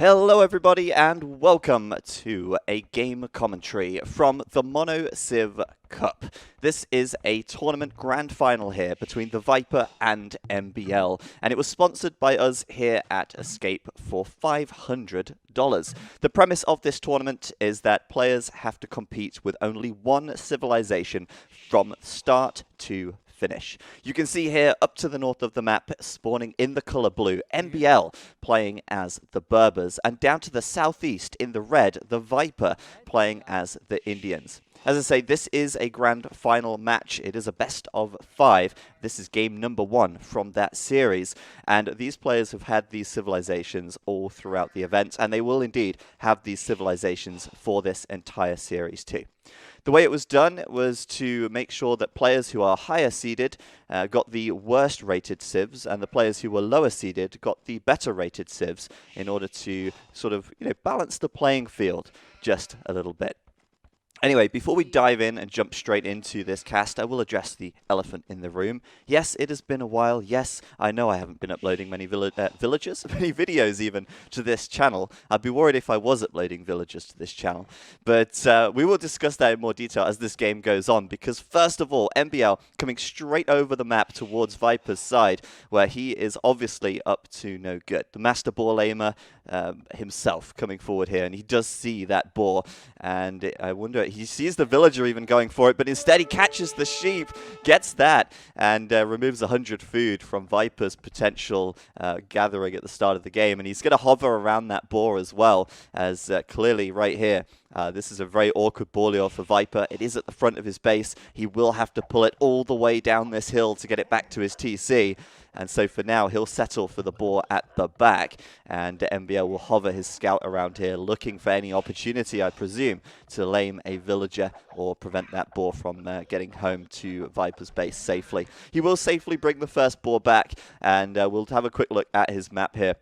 Hello everybody and welcome to a game commentary from the Mono Civ Cup. This is a tournament grand final here between TheViper and MbL, and it was sponsored by us here at Escape for $500. The premise of this tournament is that players have to compete with only one civilization from start to finish. You can see here up to the north of the map, spawning in the color blue, MbL playing as the Berbers, and down to the southeast in the red, TheViper playing as the Indians. As I say, this is a grand final match. It is a best of 5. This is game number 1 from that series. And these players have had these civilizations all throughout the event, and they will indeed have these civilizations for this entire series too. The way it was done was to make sure that players who are higher seeded got the worst rated civs, and the players who were lower seeded got the better rated civs in order to sort of, balance the playing field just a little bit. Anyway, before we dive in and jump straight into this cast, I will address the elephant in the room. Yes, it has been a while. Yes, I know I haven't been uploading many many videos even, to this channel. I'd be worried if I was uploading villagers to this channel. But we will discuss that in more detail as this game goes on, because first of all, MbL coming straight over the map towards Viper's side, where he is obviously up to no good. The Master Ball Aimer himself coming forward here, and he does see that boar, and I wonder, he sees the villager even going for it, but instead he catches the sheep, gets that, and removes 100 food from Viper's potential gathering at the start of the game. And he's going to hover around that boar as well, as clearly right here. This is a very awkward ball lure for Viper. It is at the front of his base. He will have to pull it all the way down this hill to get it back to his TC. And so for now, he'll settle for the boar at the back. And MbL will hover his scout around here, looking for any opportunity, I presume, to lame a villager or prevent that boar from getting home to Viper's base safely. He will safely bring the first boar back, and we'll have a quick look at his map here,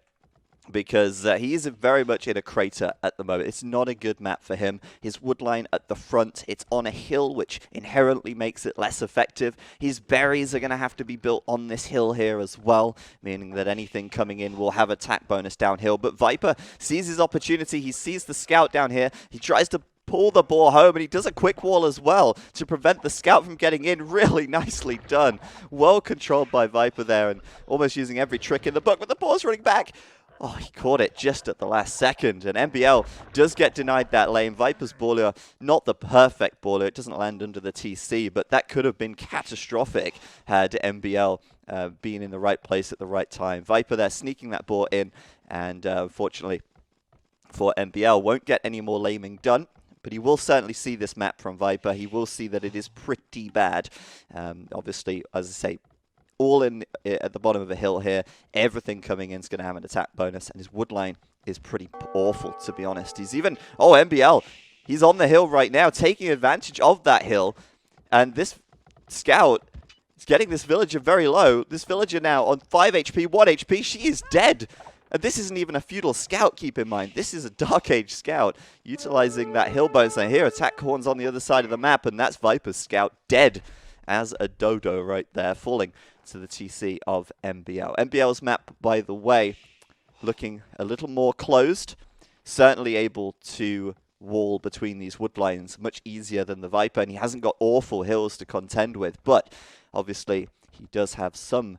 because he is very much in a crater at the moment. It's not a good map for him. His woodline at the front, it's on a hill, which inherently makes it less effective. His berries are going to have to be built on this hill here as well, meaning that anything coming in will have attack bonus downhill. But Viper sees his opportunity. He sees the scout down here. He tries to pull the boar home, and he does a quick wall as well to prevent the scout from getting in. Really nicely done. Well controlled by Viper there, and almost using every trick in the book, but the boar's running back. Oh, he caught it just at the last second, and MbL does get denied that lane. Viper's ball lure, not the perfect ball lure. It doesn't land under the TC, but that could have been catastrophic had MbL been in the right place at the right time. Viper there sneaking that boar in, and unfortunately for MbL, won't get any more laming done. But he will certainly see this map from Viper. He will see that it is pretty bad. Obviously, as I say, all in at the bottom of a hill here. Everything coming in is going to have an attack bonus, and his woodline is pretty awful, to be honest. He's even... Oh, MbL, he's on the hill right now, taking advantage of that hill. And this scout is getting this villager very low. This villager now on 5 HP, 1 HP. She is dead. And this isn't even a feudal scout, keep in mind. This is a Dark Age scout, utilizing that hill bonus. And here, attack horns on the other side of the map, and that's Viper's scout dead as a dodo right there, falling to the TC of MbL. MbL's map, by the way, looking a little more closed. Certainly able to wall between these woodlines much easier than the Viper, and he hasn't got awful hills to contend with, but obviously he does have some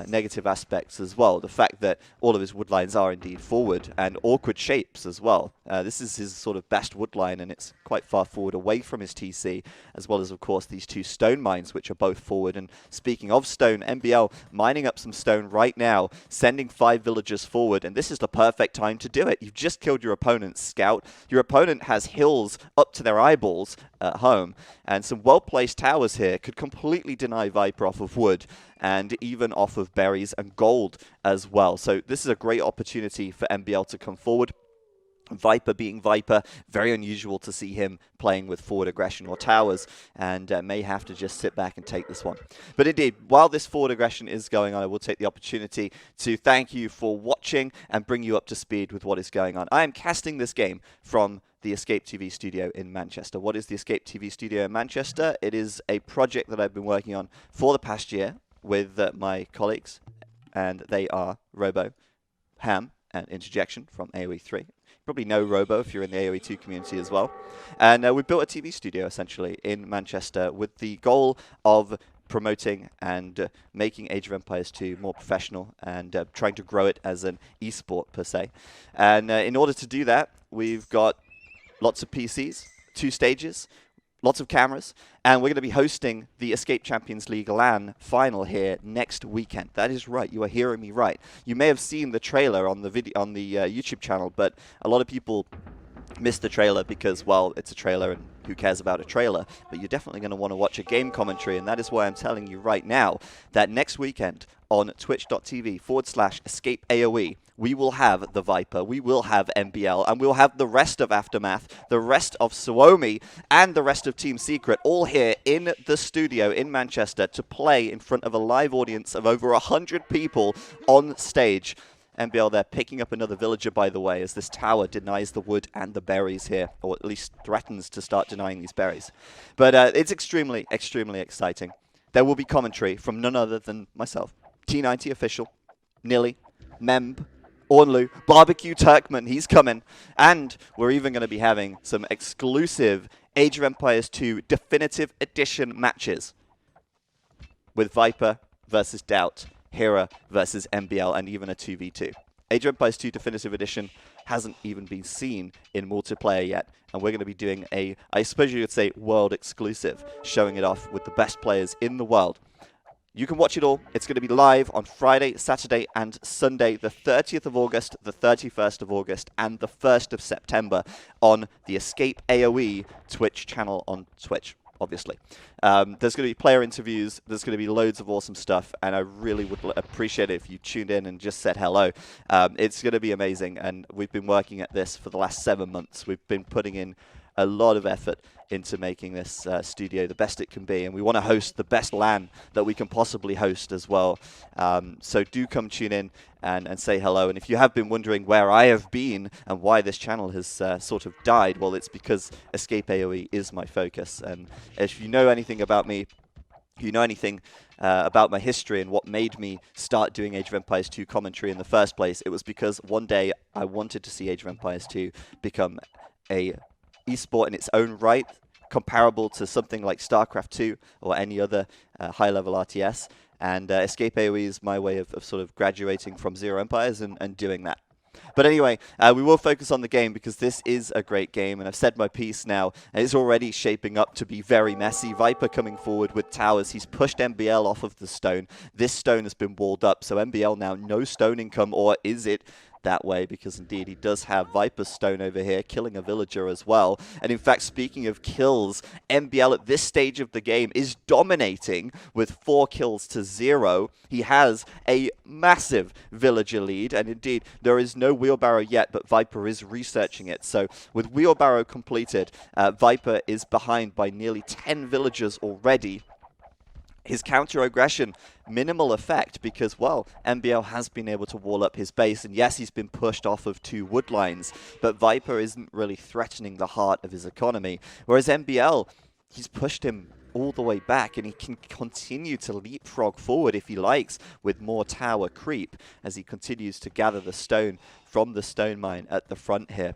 negative aspects as well. The fact that all of his woodlines are indeed forward, and awkward shapes as well. This is his sort of best woodline, and it's quite far forward away from his TC, as well as, of course, these two stone mines, which are both forward. And speaking of stone, MbL mining up some stone right now, sending 5 villagers forward, and this is the perfect time to do it. You've just killed your opponent's scout. Your opponent has hills up to their eyeballs at home, and some well-placed towers here could completely deny Viper off of wood, and even off of berries and gold as well. So this is a great opportunity for MbL to come forward. Viper being Viper, very unusual to see him playing with forward aggression or towers, and may have to just sit back and take this one. But indeed, while this forward aggression is going on, I will take the opportunity to thank you for watching and bring you up to speed with what is going on. I am casting this game from the Escape TV studio in Manchester. What is the Escape TV studio in Manchester? It is a project that I've been working on for the past year with my colleagues, and they are Robo, Ham, and interjection from AoE3. Probably know Robo if you're in the AoE2 community as well. And we built a TV studio, essentially, in Manchester with the goal of promoting and making Age of Empires 2 more professional and trying to grow it as an esport, per se. And in order to do that, we've got lots of PCs, 2 stages, lots of cameras, and we're going to be hosting the Escape Champions League LAN final here next weekend. That is right. You are hearing me right. You may have seen the trailer on the YouTube channel, but a lot of people missed the trailer because, well, it's a trailer and who cares about a trailer? But you're definitely going to want to watch a game commentary, and that is why I'm telling you right now that next weekend on twitch.tv/EscapeAOE, we will have TheViper, we will have MbL, and we'll have the rest of Aftermath, the rest of Suomi, and the rest of Team Secret all here in the studio in Manchester to play in front of a live audience of over 100 people on stage. MbL there picking up another villager, by the way, as this tower denies the wood and the berries here, or at least threatens to start denying these berries. But it's extremely, extremely exciting. There will be commentary from none other than myself, T90 Official, Nilly, Memb, Ornlu, Barbecue Turkman, he's coming. And we're even going to be having some exclusive Age of Empires 2 Definitive Edition matches with Viper versus Doubt, Hera versus MbL, and even a 2v2. Age of Empires 2 Definitive Edition hasn't even been seen in multiplayer yet, and we're going to be doing a, I suppose you could say, world exclusive, showing it off with the best players in the world. You can watch it all. It's going to be live on Friday, Saturday, and Sunday, the 30th of August, the 31st of August, and the 1st of September on the Escape AOE Twitch channel on Twitch, obviously. There's going to be player interviews. There's going to be loads of awesome stuff, and I really would appreciate it if you tuned in and just said hello. It's going to be amazing, and we've been working at this for the last 7 months. We've been putting in a lot of effort into making this studio the best it can be, and we want to host the best LAN that we can possibly host as well. So do come tune in and say hello. And if you have been wondering where I have been and why this channel has sort of died, well, it's because Escape AOE is my focus. And if you know anything about me, you know anything about my history and what made me start doing Age of Empires 2 commentary in the first place, it was because one day I wanted to see Age of Empires 2 become a esport in its own right, comparable to something like StarCraft 2 or any other high-level RTS. And Escape AOE is my way of sort of graduating from ZeroEmpires and doing that. But anyway, we will focus on the game because this is a great game, and I've said my piece now, and it's already shaping up to be very messy. Viper coming forward with towers. He's pushed MbL off of the stone. This stone has been walled up, so MbL now no stone income, or is it that way? Because indeed he does have Viper's stone over here, killing a villager as well. And in fact, speaking of kills, MbL at this stage of the game is dominating with 4 kills to 0. He has a massive villager lead, and indeed there is no wheelbarrow yet, but Viper is researching it. So with wheelbarrow completed, Viper is behind by nearly 10 villagers already. His counter-aggression, minimal effect because, well, MbL has been able to wall up his base, and yes, he's been pushed off of 2 wood lines, but Viper isn't really threatening the heart of his economy, whereas MbL, he's pushed him all the way back, and he can continue to leapfrog forward if he likes with more tower creep as he continues to gather the stone from the stone mine at the front here.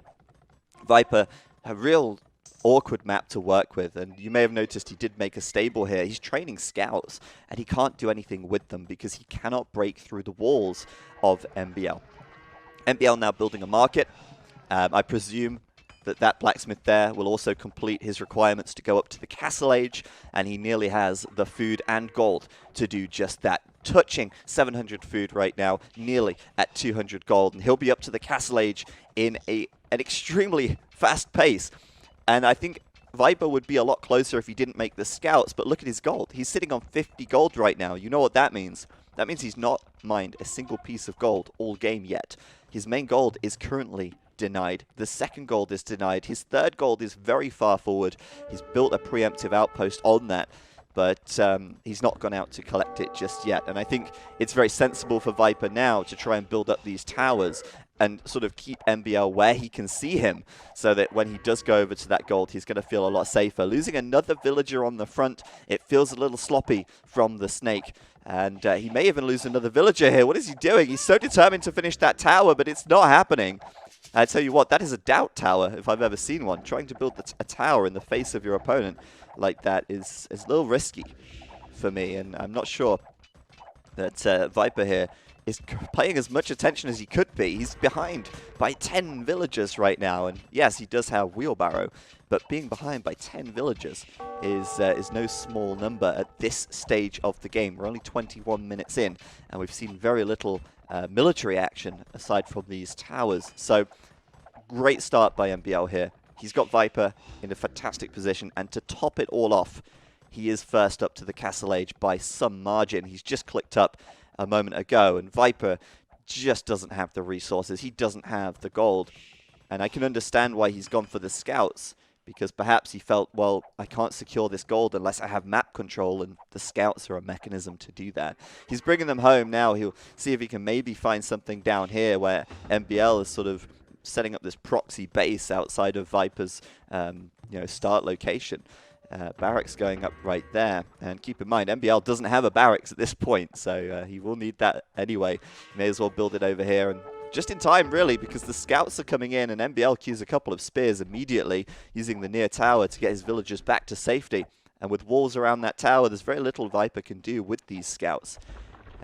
Viper, a real awkward map to work with, and you may have noticed he did make a stable here. He's training scouts, and he can't do anything with them because he cannot break through the walls of MbL. MbL now building a market. I presume that blacksmith there will also complete his requirements to go up to the castle age, and he nearly has the food and gold to do just that. Touching 700 food right now, nearly at 200 gold, and he'll be up to the castle age in an extremely fast pace. And I think Viper would be a lot closer if he didn't make the scouts, but look at his gold. He's sitting on 50 gold right now. You know what that means? That means he's not mined a single piece of gold all game yet. His main gold is currently denied. The second gold is denied. His third gold is very far forward. He's built a preemptive outpost on that, but he's not gone out to collect it just yet. And I think it's very sensible for Viper now to try and build up these towers and sort of keep MbL where he can see him, so that when he does go over to that gold, he's going to feel a lot safer. Losing another villager on the front, it feels a little sloppy from the Snake. And he may even lose another villager here. What is he doing? He's so determined to finish that tower, but it's not happening. I tell you what, that is a doubt tower, if I've ever seen one. Trying to build a tower in the face of your opponent like that is a little risky for me, and I'm not sure that Viper here is paying as much attention as he could be. He's behind by 10 villagers right now, and yes, he does have Wheelbarrow, but being behind by 10 villagers is no small number at this stage of the game. We're only 21 minutes in, and we've seen very little military action aside from these towers. So, great start by MbL here. He's got Viper in a fantastic position, and to top it all off, he is first up to the Castle Age by some margin. He's just clicked up a moment ago, and Viper just doesn't have the resources. He doesn't have the gold, and I can understand why he's gone for the scouts, because perhaps he felt, well, I can't secure this gold unless I have map control, and the scouts are a mechanism to do that. He's bringing them home now. He'll see if he can maybe find something down here where MbL is sort of setting up this proxy base outside of Viper's start location. Barracks going up right there, and keep in mind MbL doesn't have a barracks at this point, so he will need that anyway. May as well build it over here, and just in time really, because the scouts are coming in, and MbL queues a couple of spears immediately using the near tower to get his villagers back to safety. And with walls around that tower, there's very little Viper can do with these scouts,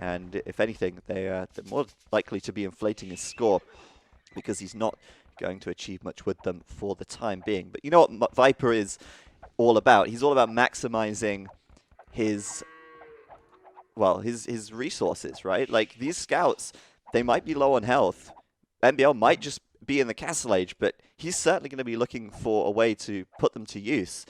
and if anything, they're more likely to be inflating his score, because he's not going to achieve much with them for the time being. But you know what Viper is all about? He's all about maximizing his resources, right? Like, these scouts, they might be low on health. MbL might just be in the Castle Age, but he's certainly going to be looking for a way to put them to use.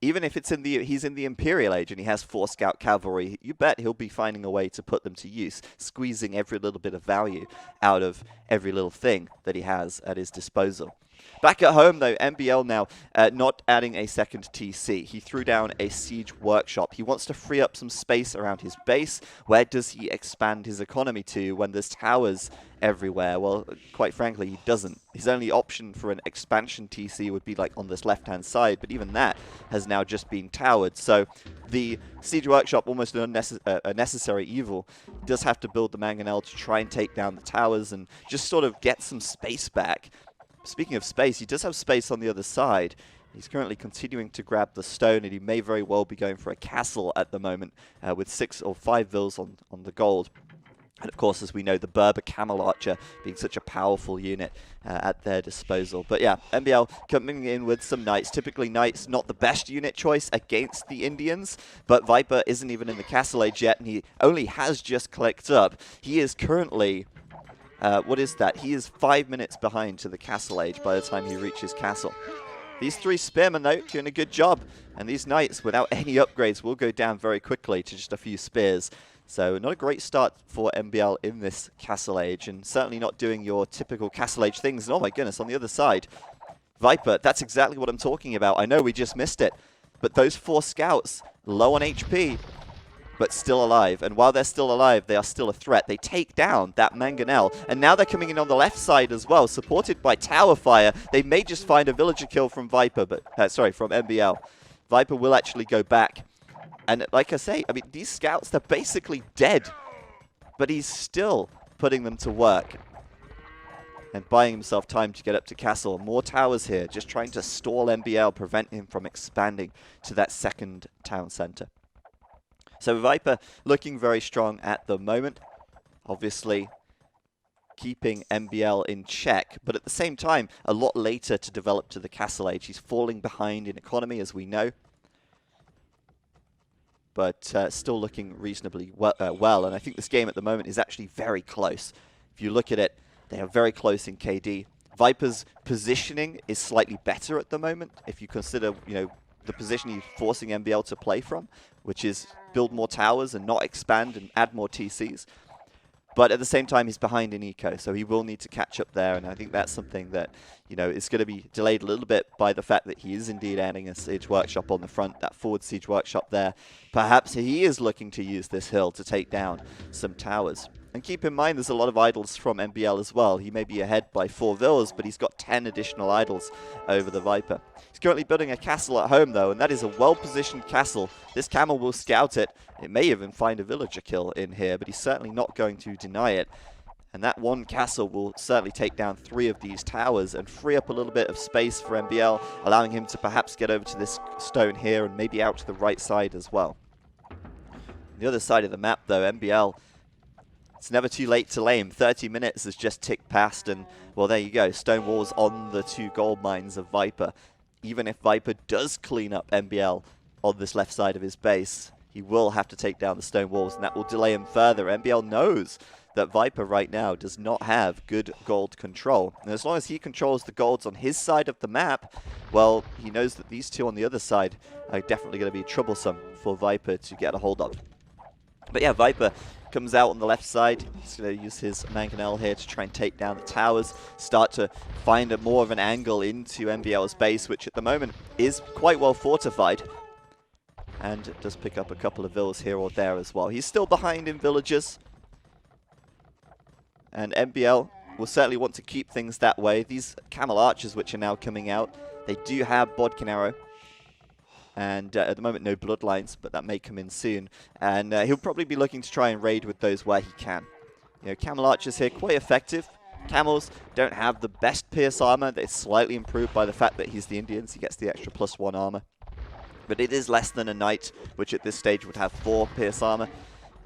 Even if it's he's in the Imperial Age and he has 4 Scout Cavalry, you bet he'll be finding a way to put them to use, squeezing every little bit of value out of every little thing that he has at his disposal. Back at home, though, MbL now not adding a second TC. He threw down a siege workshop. He wants to free up some space around his base. Where does he expand his economy to when there's towers everywhere? Well, quite frankly, he doesn't. His only option for an expansion TC would be like on this left-hand side, but even that has now just been towered. So the siege workshop, almost a necessary evil, does have to build the mangonel to try and take down the towers and just sort of get some space back. Speaking of space, he does have space on the other side. He's currently continuing to grab the stone, and he may very well be going for a castle at the moment with 6 or 5 vills on the gold. And of course, as we know, the Berber Camel Archer being such a powerful unit at their disposal. But yeah, MbL coming in with some knights. Typically, knights not the best unit choice against the Indians, but Viper isn't even in the Castle Age yet, and he only has just clicked up. He is currently... what is that? He is 5 minutes behind to the Castle Age by the time he reaches Castle. These 3 spearmen, though, doing a good job. And these knights, without any upgrades, will go down very quickly to just a few spears. So not a great start for MbL in this Castle Age, and certainly not doing your typical Castle Age things. And oh my goodness, on the other side, Viper, that's exactly what I'm talking about. I know we just missed it, but those 4 scouts, low on HP, but still alive. And while they're still alive, they are still a threat. They take down that mangonel, and now they're coming in on the left side as well, supported by tower fire. They may just find a villager kill from Viper, but from MbL. Viper will actually go back. And like I say, I mean, these scouts, they're basically dead, but he's still putting them to work and buying himself time to get up to Castle. More towers here, just trying to stall MbL, prevent him from expanding to that second town center. So Viper looking very strong at the moment, obviously keeping MbL in check, but at the same time, a lot later to develop to the Castle Age. He's falling behind in economy, as we know, but still looking reasonably well. And I think this game at the moment is actually very close. If you look at it, they are very close in KD. Viper's positioning is slightly better at the moment, if you consider, the position he's forcing MbL to play from, which is build more towers and not expand and add more TCs. But at the same time, he's behind in eco, so he will need to catch up there. And I think that's something that, is going to be delayed a little bit by the fact that he is indeed adding a siege workshop on the front, that forward siege workshop there. Perhaps he is looking to use this hill to take down some towers. And keep in mind, there's a lot of idols from MbL as well. He may be ahead by 4 villas, but he's got 10 additional idols over the Viper. He's currently building a castle at home, though, and that is a well-positioned castle. This camel will scout it. It may even find a villager kill in here, but he's certainly not going to deny it. And that one castle will certainly take down 3 of these towers and free up a little bit of space for MbL, allowing him to perhaps get over to this stone here and maybe out to the right side as well. On the other side of the map, though, MbL, it's never too late to lame. 30 minutes has just ticked past, and, well, there you go. Stone walls on the 2 gold mines of Viper. Even if Viper does clean up MbL on this left side of his base, he will have to take down the stone walls, and that will delay him further. MbL knows that Viper right now does not have good gold control. And as long as he controls the golds on his side of the map, well, he knows that these 2 on the other side are definitely going to be troublesome for Viper to get a hold of. But yeah, Viper comes out on the left side. He's going to use his mangonel here to try and take down the towers, start to find more of an angle into MbL's base, which at the moment is quite well fortified. And does pick up a couple of villas here or there as well. He's still behind in villages. And MbL will certainly want to keep things that way. These camel archers which are now coming out, they do have bodkin arrow. And at the moment, no bloodlines, but that may come in soon. And he'll probably be looking to try and raid with those where he can. You know, camel archers here, quite effective. Camels don't have the best pierce armor. They're slightly improved by the fact that he's the Indian, so he gets the extra +1 armor. But it is less than a knight, which at this stage would have 4 pierce armor.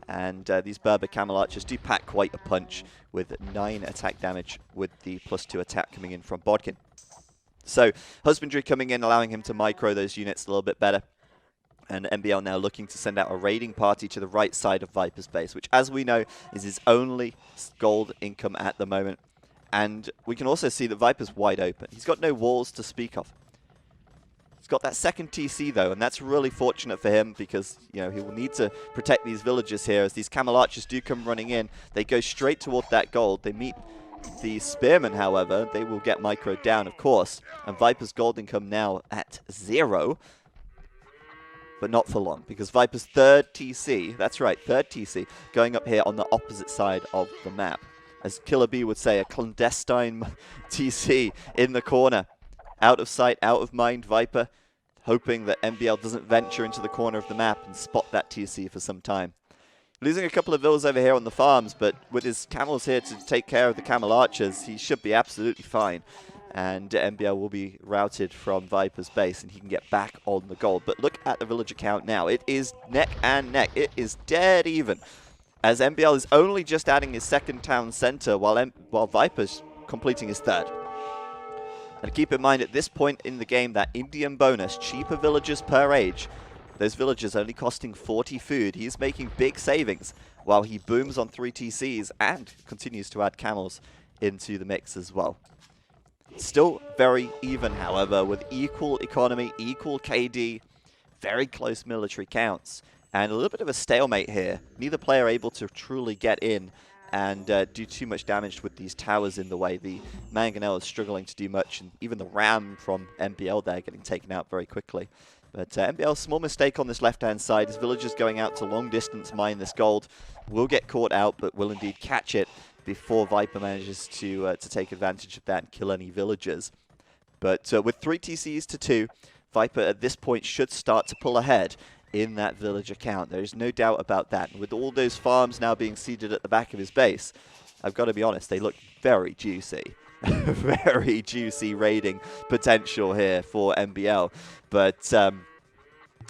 And these Berber camel archers do pack quite a punch with 9 attack damage with the +2 attack coming in from bodkin. So, husbandry coming in, allowing him to micro those units a little bit better. And MbL now looking to send out a raiding party to the right side of Viper's base, which, as we know, is his only gold income at the moment. And we can also see that Viper's wide open. He's got no walls to speak of. He's got that second TC, though, and that's really fortunate for him because, you know, he will need to protect these villages here. As these camel archers do come running in, they go straight toward that gold. They meet the spearmen, however. They will get microed down, of course. And Viper's gold income now at 0. But not for long, because Viper's 3rd TC, that's right, 3rd TC, going up here on the opposite side of the map. As Killer B would say, a clandestine TC in the corner. Out of sight, out of mind, Viper, hoping that MbL doesn't venture into the corner of the map and spot that TC for some time. Losing a couple of villas over here on the farms, but with his camels here to take care of the camel archers, he should be absolutely fine. And MbL will be routed from Viper's base, and he can get back on the gold. But look at the villager count now. It is neck and neck. It is dead even, as MbL is only just adding his 2nd town center, while Viper's completing his 3rd. And keep in mind, at this point in the game, that Indian bonus, cheaper villagers per age, those villagers only costing 40 food. He's making big savings while he booms on 3 TCs and continues to add camels into the mix as well. Still very even, however, with equal economy, equal KD, very close military counts, and a little bit of a stalemate here. Neither player able to truly get in and do too much damage with these towers in the way. The mangonel is struggling to do much, and even the ram from MbL there getting taken out very quickly. But MbL, small mistake on this left-hand side. His villagers going out to long distance mine this gold. Will get caught out, but will indeed catch it before Viper manages to take advantage of that and kill any villagers. But with 3 TCs to 2, Viper at this point should start to pull ahead in that villager count. There's no doubt about that. And with all those farms now being seeded at the back of his base, I've got to be honest, they look very juicy. Very juicy raiding potential here for MbL. But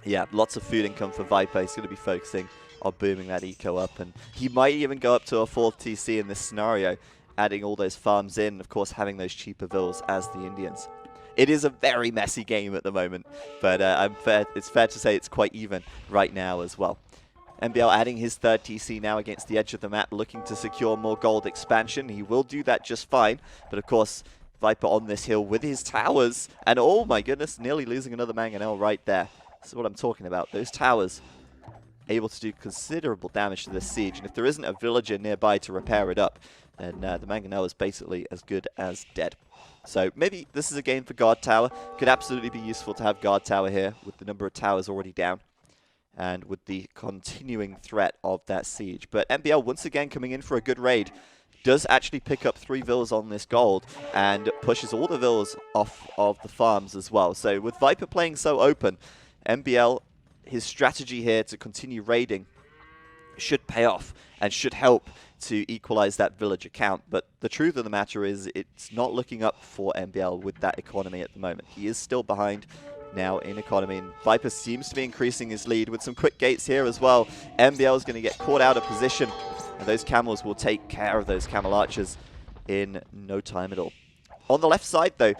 yeah, lots of food income for Viper. He's going to be focusing on booming that eco up, and he might even go up to a 4th TC in this scenario, adding all those farms in, of course having those cheaper vills as the Indians. It is a very messy game at the moment, but it's fair to say it's quite even right now as well. MbL adding his 3rd TC now against the edge of the map, looking to secure more gold expansion. He will do that just fine, but of course Viper on this hill with his towers, and oh my goodness, nearly losing another mangonel right there. This is what I'm talking about. Those towers able to do considerable damage to this siege, and if there isn't a villager nearby to repair it up, then the mangonel is basically as good as dead. So maybe this is a game for guard tower. Could absolutely be useful to have guard tower here with the number of towers already down. and with the continuing threat of that siege. But MbL once again coming in for a good raid. Does actually pick up 3 villas on this gold and pushes all the villas off of the farms as well. So with Viper playing so open, MbL, his strategy here to continue raiding should pay off and should help to equalize that villager count. But the truth of the matter is it's not looking up for MbL with that economy at the moment. He is still behind now in economy, and Viper seems to be increasing his lead with some quick gates here as well. MbL is going to get caught out of position, and those camels will take care of those camel archers in no time at all. On the left side though,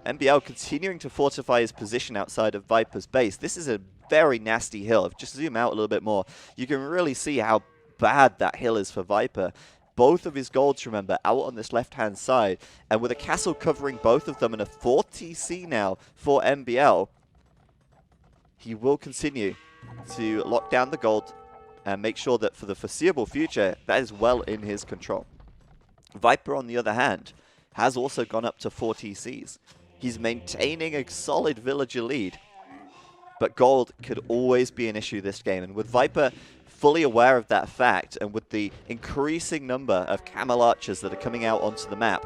MbL continuing to fortify his position outside of Viper's base. This is a very nasty hill. If you just zoom out a little bit more, you can really see how bad that hill is for Viper. Both of his golds, remember, out on this left-hand side, and with a castle covering both of them and a 4 TC now for MbL, he will continue to lock down the gold and make sure that for the foreseeable future, that is well in his control. Viper, on the other hand, has also gone up to 4 TCs. He's maintaining a solid villager lead, but gold could always be an issue this game. And with Viper fully aware of that fact, and with the increasing number of camel archers that are coming out onto the map,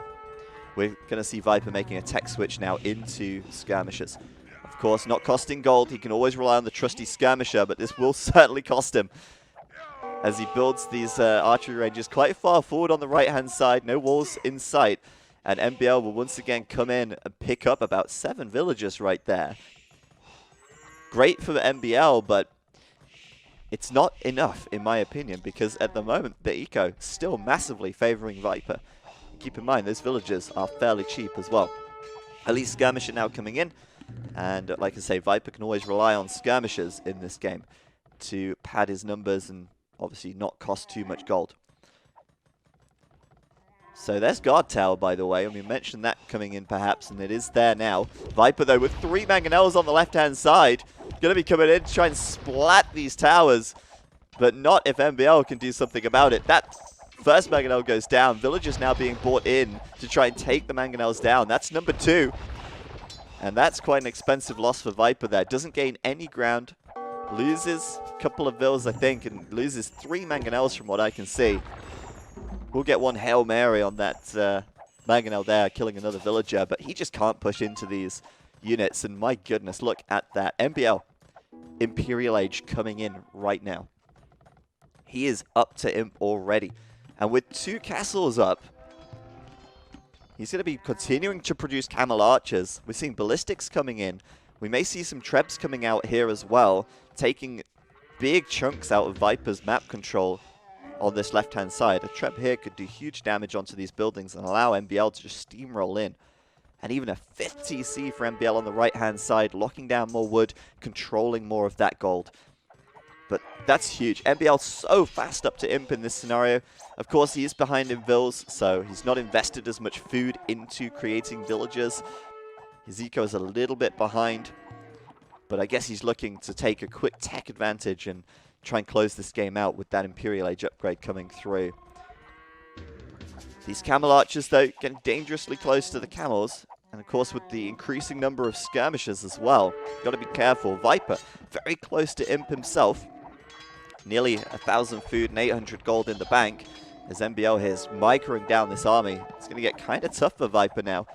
we're going to see Viper making a tech switch now into skirmishers. Of course, not costing gold. He can always rely on the trusty skirmisher, but this will certainly cost him as he builds these archery ranges quite far forward on the right-hand side. No walls in sight. And MbL will once again come in and pick up about 7 villagers right there. Great for MbL, but it's not enough, in my opinion, because at the moment, the eco still massively favoring Viper. Keep in mind, those villagers are fairly cheap as well. Elite Skirmisher now coming in, and like I say, Viper can always rely on skirmishers in this game to pad his numbers and obviously not cost too much gold. So there's Guard Tower, by the way, and we mentioned that coming in perhaps, and it is there now. Viper, though, with 3 mangonels on the left-hand side, going to be coming in to try and splat these towers, but not if MbL can do something about it. That first mangonel goes down. Villagers now being brought in to try and take the mangonels down. That's number 2, and that's quite an expensive loss for Viper there. Doesn't gain any ground, loses a couple of villas, I think, and loses 3 mangonels from what I can see. We'll get one Hail Mary on that mangonel there, killing another villager, but he just can't push into these units, and my goodness, look at that. MbL, Imperial Age coming in right now. He is up to Imp already, and with 2 castles up, he's going to be continuing to produce camel archers. We're seeing ballistics coming in. We may see some trebs coming out here as well, taking big chunks out of Viper's map control on this left-hand side. A treb here could do huge damage onto these buildings and allow MbL to just steamroll in. And even a 5th TC for MbL on the right-hand side, locking down more wood, controlling more of that gold. But that's huge. MbL so fast up to Imp in this scenario. Of course, he is behind in vills, so he's not invested as much food into creating villagers. His eco is a little bit behind, but I guess he's looking to take a quick tech advantage and try and close this game out with that Imperial Age upgrade coming through. These camel archers, though, getting dangerously close to the camels. And of course, with the increasing number of skirmishers as well, got to be careful. Viper, very close to Imp himself. Nearly 1,000 food and 800 gold in the bank. As MbL here is microing down this army. It's going to get kind of tough for Viper now,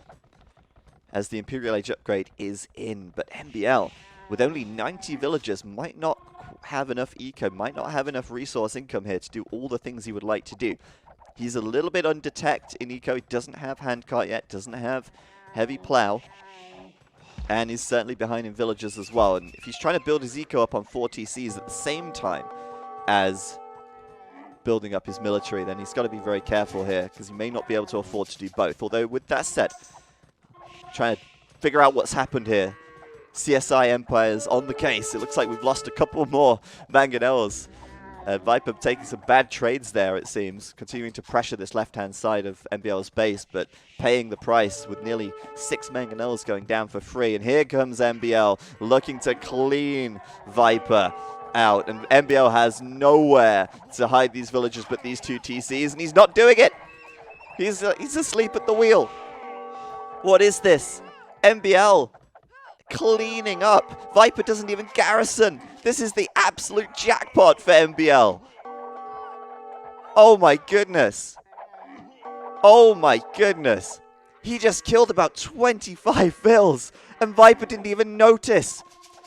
as the Imperial Age upgrade is in. But MbL, with only 90 villagers, might not have enough eco, might not have enough resource income here to do all the things he would like to do. He's a little bit undetect in eco. He doesn't have handcart yet, doesn't have heavy plow, and he's certainly behind in villagers as well. And if he's trying to build his eco up on 4 TCs at the same time as building up his military, then he's got to be very careful here, because he may not be able to afford to do both. Although with that said, trying to figure out what's happened here. CSI Empires on the case. It looks like we've lost a couple more mangonels. Viper taking some bad trades there, it seems. Continuing to pressure this left-hand side of MbL's base, but paying the price with nearly 6 mangonels going down for free. And here comes MbL looking to clean Viper out. And MbL has nowhere to hide these villagers but these 2 TCs, and he's not doing it. He's asleep at the wheel. What is this? MbL cleaning up. Viper doesn't even garrison. This is the absolute jackpot for MbL. Oh my goodness. Oh my goodness. He just killed about 25 bills, and Viper didn't even notice.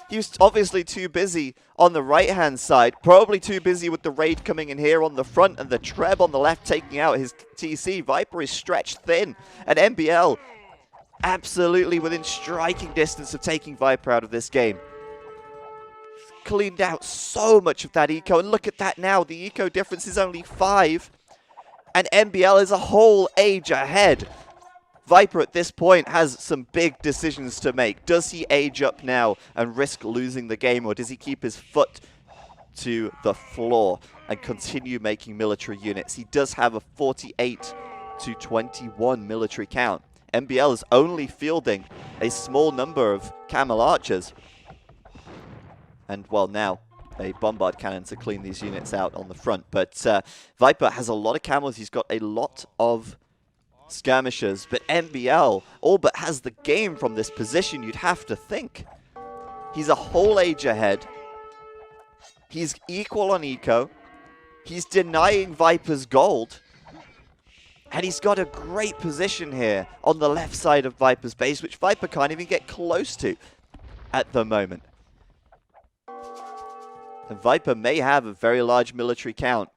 He was obviously too busy on the right-hand side, probably too busy with the raid coming in here on the front and the Treb on the left taking out his TC. Viper is stretched thin, and MbL absolutely within striking distance of taking Viper out of this game. Cleaned out so much of that eco, and look at that now. The eco difference is only 5, and MbL is a whole age ahead. Viper at this point has some big decisions to make. Does he age up now and risk losing the game, or does he keep his foot to the floor and continue making military units? He does have a 48 to 21 military count. MbL is only fielding a small number of camel archers. And, well, now a bombard cannon to clean these units out on the front. But Viper has a lot of camels. He's got a lot of skirmishers, but MbL all but has the game from this position, you'd have to think. He's a whole age ahead. He's equal on eco. He's denying Viper's gold. And he's got a great position here on the left side of Viper's base, which Viper can't even get close to at the moment. And Viper may have a very large military count,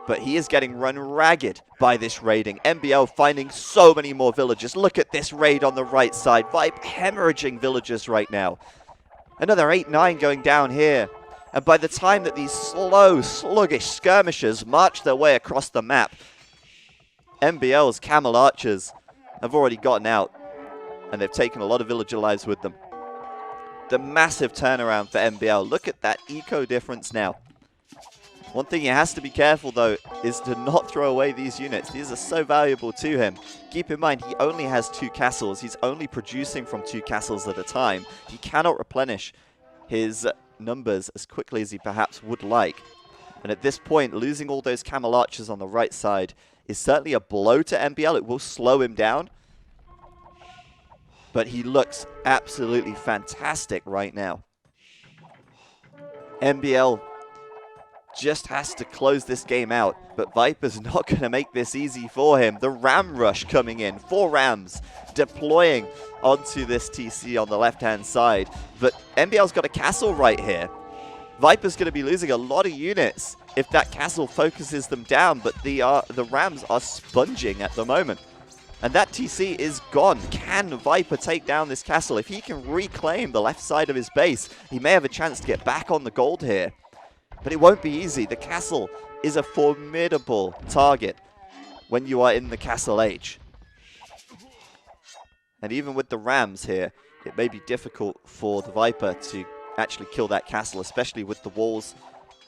but he is getting run ragged by this raiding. MbL finding so many more villagers. Look at this raid on the right side. Viper hemorrhaging villagers right now. Another 8-9 going down here. And by the time that these slow, sluggish skirmishers march their way across the map, MbL's camel archers have already gotten out. And they've taken a lot of villager lives with them. The massive turnaround for MbL. Look at that eco difference now. One thing he has to be careful, though, is to not throw away these units. These are so valuable to him. Keep in mind, he only has 2 castles. He's only producing from 2 castles at a time. He cannot replenish his numbers as quickly as he perhaps would like. And at this point, losing all those camel archers on the right side is certainly a blow to MbL. It will slow him down. But he looks absolutely fantastic right now. MbL just has to close this game out, but Viper's not going to make this easy for him. The ram rush coming in, 4 rams deploying onto this TC on the left-hand side, but MbL's got a castle right here. Viper's going to be losing a lot of units if that castle focuses them down, but the rams are sponging at the moment. And that TC is gone. Can Viper take down this castle? If he can reclaim the left side of his base, he may have a chance to get back on the gold here. But it won't be easy. The castle is a formidable target when you are in the castle age. And even with the rams here, it may be difficult for the Viper to actually kill that castle, especially with the walls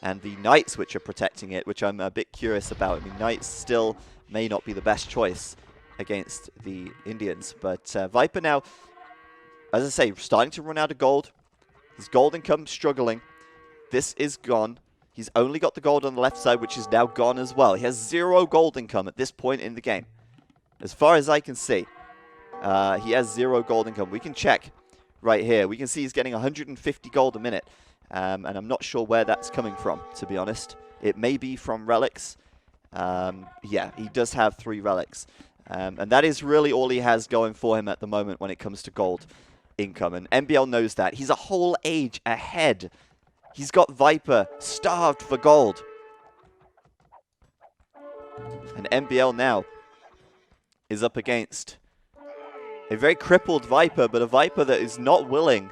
and the knights which are protecting it, which I'm a bit curious about. I mean, knights still may not be the best choice against the Indians. But Viper now, as I say, starting to run out of gold. His gold income struggling. This is gone. He's only got the gold on the left side, which is now gone as well. He has 0 gold income at this point in the game. As far as I can see, he has 0 gold income. We can check right here. We can see he's getting 150 gold a minute. And I'm not sure where that's coming from, to be honest. It may be from relics. Yeah, he does have 3 relics. And that is really all he has going for him at the moment when it comes to gold income. And MbL knows that. He's a whole age ahead. He's got Viper starved for gold. And MbL now is up against a very crippled Viper, but a Viper that is not willing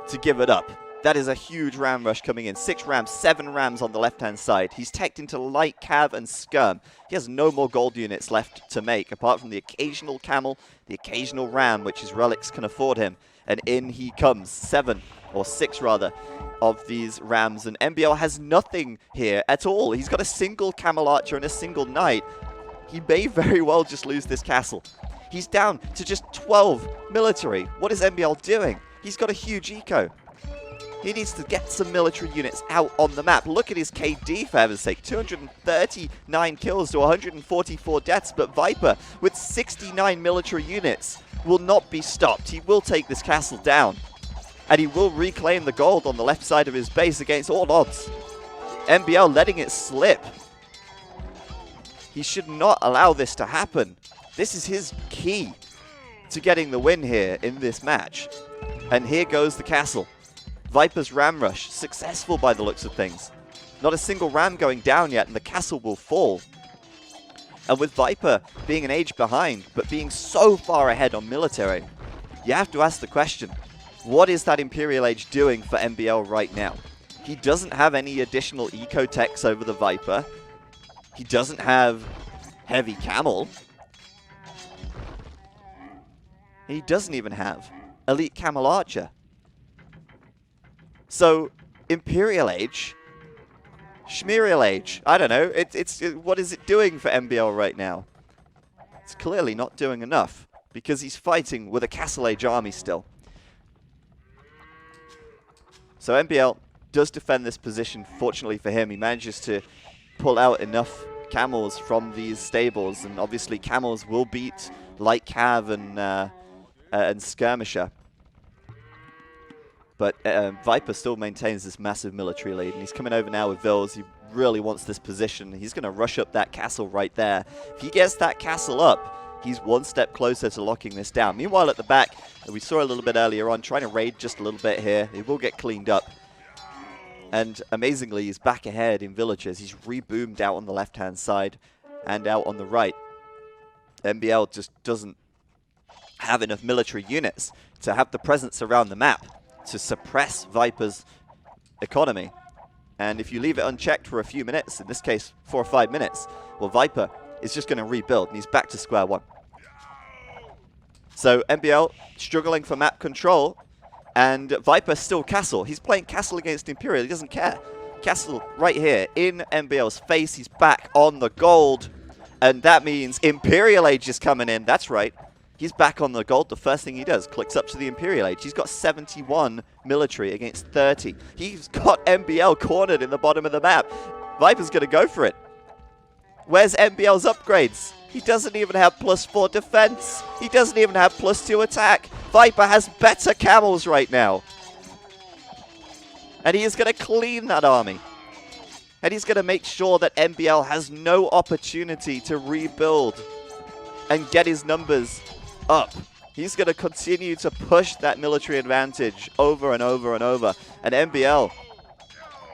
to give it up. That is a huge ram rush coming in. 6 rams, 7 rams on the left-hand side. He's teched into light cav and skirm. He has no more gold units left to make, apart from the occasional camel, the occasional ram, which his relics can afford him. And in he comes, 7, or 6 rather, of these rams. And MbL has nothing here at all. He's got a single camel archer and a single knight. He may very well just lose this castle. He's down to just 12 military. What is MbL doing? He's got a huge eco. He needs to get some military units out on the map. Look at his KD, for heaven's sake. 239 kills to 144 deaths. But Viper, with 69 military units, will not be stopped. He will take this castle down. And he will reclaim the gold on the left side of his base against all odds. MbL letting it slip. He should not allow this to happen. This is his key to getting the win here in this match. And here goes the castle. Viper's ram rush, successful by the looks of things. Not a single ram going down yet, and the castle will fall. And with Viper being an age behind, but being so far ahead on military, you have to ask the question, what is that Imperial Age doing for MbL right now? He doesn't have any additional eco-techs over the Viper. He doesn't have heavy camel. He doesn't even have elite camel archer. So, Imperial Age, Schmerial Age, I don't know. What is it doing for MbL right now? It's clearly not doing enough, because he's fighting with a Castle Age army still. So MbL does defend this position. Fortunately for him, he manages to pull out enough camels from these stables, and obviously camels will beat light cav and skirmisher. But Viper still maintains this massive military lead, and he's coming over now with Vils. He really wants this position. He's going to rush up that castle right there. If he gets that castle up, he's one step closer to locking this down. Meanwhile, at the back, we saw a little bit earlier on, trying to raid just a little bit here. He will get cleaned up. And amazingly, he's back ahead in villages. He's reboomed out on the left-hand side and out on the right. MbL just doesn't have enough military units to have the presence around the map to suppress Viper's economy. And if you leave it unchecked for a few minutes, in this case 4 or 5 minutes, well, Viper is just going to rebuild, and he's back to square one. So MbL struggling for map control, and Viper still castle. He's playing castle against Imperial. He doesn't care. Castle right here in MbL's face. He's back on the gold, and that means Imperial Age is coming in. That's right. He's back on the gold. The first thing he does, clicks up to the Imperial Age. He's got 71 military against 30. He's got MbL cornered in the bottom of the map. Viper's going to go for it. Where's MbL's upgrades? He doesn't even have +4 defense. He doesn't even have +2 attack. Viper has better camels right now. And he is going to clean that army. And he's going to make sure that MbL has no opportunity to rebuild and get his numbers up. He's going to continue to push that military advantage over and over and over. And MbL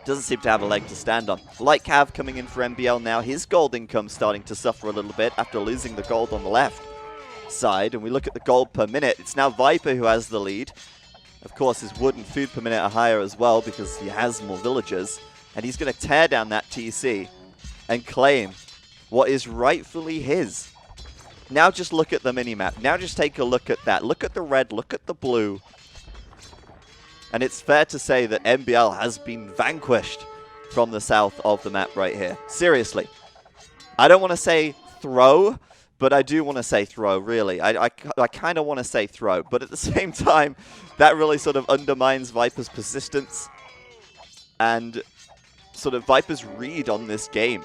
doesn't seem to have a leg to stand on. Light Cav coming in for MbL now. His gold income starting to suffer a little bit after losing the gold on the left side. And we look at the gold per minute. It's now Viper who has the lead. Of course, his wood and food per minute are higher as well because he has more villagers. And he's going to tear down that TC and claim what is rightfully his. Now just look at the minimap. Now just take a look at that. Look at the red. Look at the blue. And it's fair to say that MbL has been vanquished from the south of the map right here. Seriously. I don't want to say throw, but I do want to say throw, really. I kind of want to say throw, but at the same time, that really sort of undermines Viper's persistence and sort of Viper's read on this game.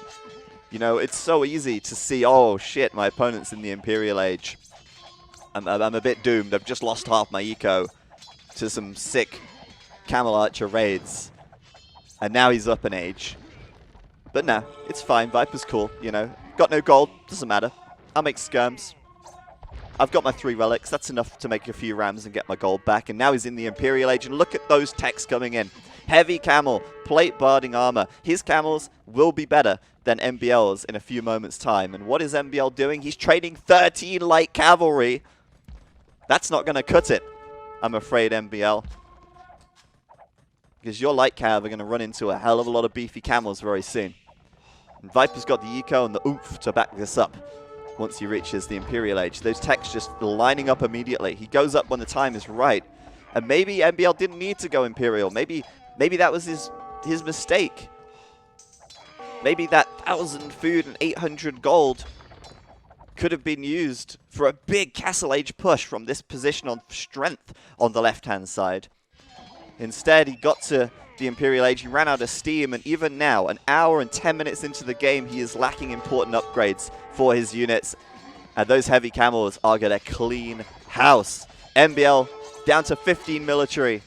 You know, it's so easy to see, oh shit, my opponent's in the Imperial Age. I'm a bit doomed. I've just lost half my eco to some sick Camel Archer raids. And now he's up an age. But no, it's fine. Viper's cool, you know. Got no gold, doesn't matter. I'll make skirms. I've got my 3 relics. That's enough to make a few rams and get my gold back. And now he's in the Imperial Age. And look at those techs coming in. Heavy camel, plate barding armor. His camels will be better than MbL's in a few moments' time. And what is MbL doing? He's trading 13 light cavalry. That's not going to cut it, I'm afraid, MbL. Because your light cav are going to run into a hell of a lot of beefy camels very soon. And Viper's got the eco and the oomph to back this up once he reaches the Imperial Age. Those techs just lining up immediately. He goes up when the time is right. And maybe MbL didn't need to go Imperial. Maybe that was his mistake. Maybe that 1,000 food and 800 gold could have been used for a big Castle Age push from this position on strength on the left-hand side. Instead, he got to the Imperial Age, he ran out of steam, and even now, an hour and 10 minutes into the game, he is lacking important upgrades for his units. And those heavy camels are going to clean house. MbL down to 15 military.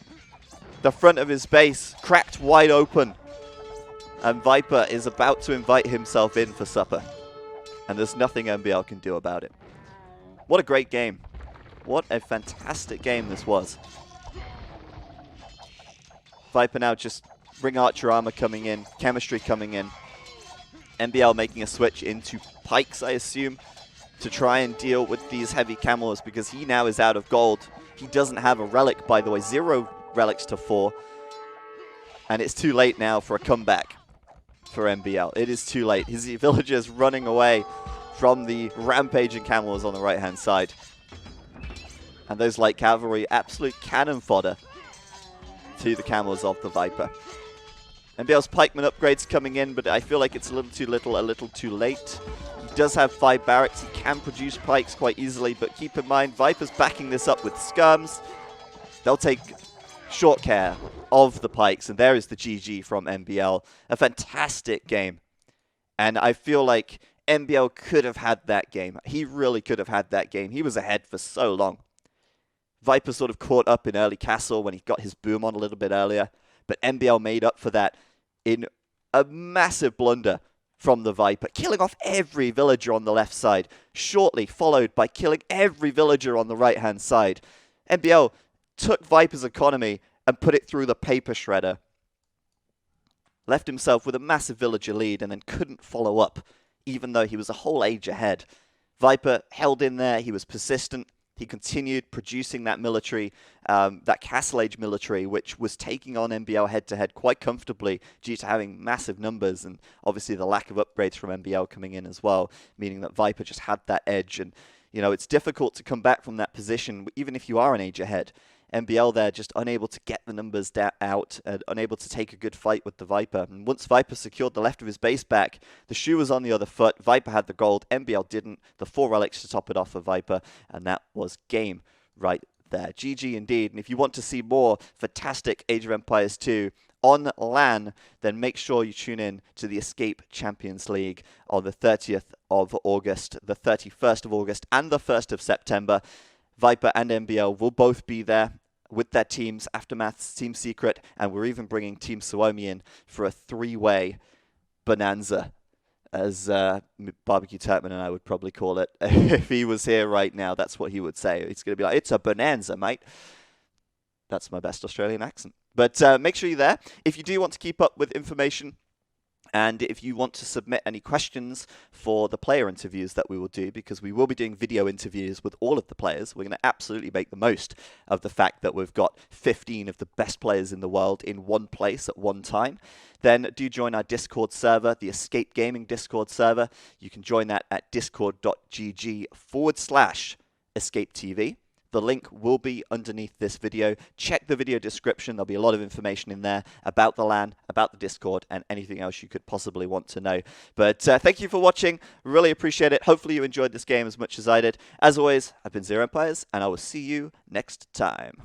The front of his base cracked wide open. And Viper is about to invite himself in for supper. And there's nothing MbL can do about it. What a great game. What a fantastic game this was. Viper now just Ring Archer armor coming in, chemistry coming in. MbL making a switch into pikes, I assume, to try and deal with these heavy camels because he now is out of gold. He doesn't have a relic, by the way. 0 relics to 4. And it's too late now for a comeback for MbL. It is too late. His villagers running away from the rampaging camels on the right-hand side. And those light cavalry, absolute cannon fodder to the camels of the Viper. MbL's pikeman upgrades coming in, but I feel like it's a little too little, a little too late. He does have 5 barracks. He can produce pikes quite easily, but keep in mind, Viper's backing this up with skirms. They'll take short care of the pikes, and there is the GG from MbL. A fantastic game. And I feel like MbL could have had that game. He really could have had that game. He was ahead for so long. Viper sort of caught up in early castle when he got his boom on a little bit earlier, but MbL made up for that in a massive blunder from the Viper, killing off every villager on the left side, shortly followed by killing every villager on the right-hand side. MbL took Viper's economy and put it through the paper shredder, left himself with a massive villager lead, and then couldn't follow up, even though he was a whole age ahead. Viper held in there, he was persistent. He continued producing that military, that Castle Age military, which was taking on MbL head-to-head quite comfortably due to having massive numbers and obviously the lack of upgrades from MbL coming in as well, meaning that Viper just had that edge. And, you know, it's difficult to come back from that position, even if you are an age ahead. MbL there just unable to get the numbers out, and unable to take a good fight with the Viper. And once Viper secured the left of his base back, the shoe was on the other foot. Viper had the gold, MbL didn't. The 4 relics to top it off for Viper, and that was game right there. GG indeed. And if you want to see more fantastic Age of Empires 2 on LAN, then make sure you tune in to the Escape Champions League on the 30th of August, the 31st of August, and the 1st of September. Viper and MbL will both be there with their teams, Aftermath's Team Secret, and we're even bringing Team Suomi in for a 3-way bonanza, as Barbecue Turkman and I would probably call it. If he was here right now, that's what he would say. He's going to be like, it's a bonanza, mate. That's my best Australian accent. But make sure you're there. If you do want to keep up with information, and if you want to submit any questions for the player interviews that we will do, because we will be doing video interviews with all of the players, we're going to absolutely make the most of the fact that we've got 15 of the best players in the world in one place at one time, then do join our Discord server, the Escape Gaming Discord server. You can join that at discord.gg/EscapeTV. The link will be underneath this video. Check the video description. There'll be a lot of information in there about the LAN, about the Discord, and anything else you could possibly want to know. But thank you for watching. Really appreciate it. Hopefully you enjoyed this game as much as I did. As always, I've been ZeroEmpires, and I will see you next time.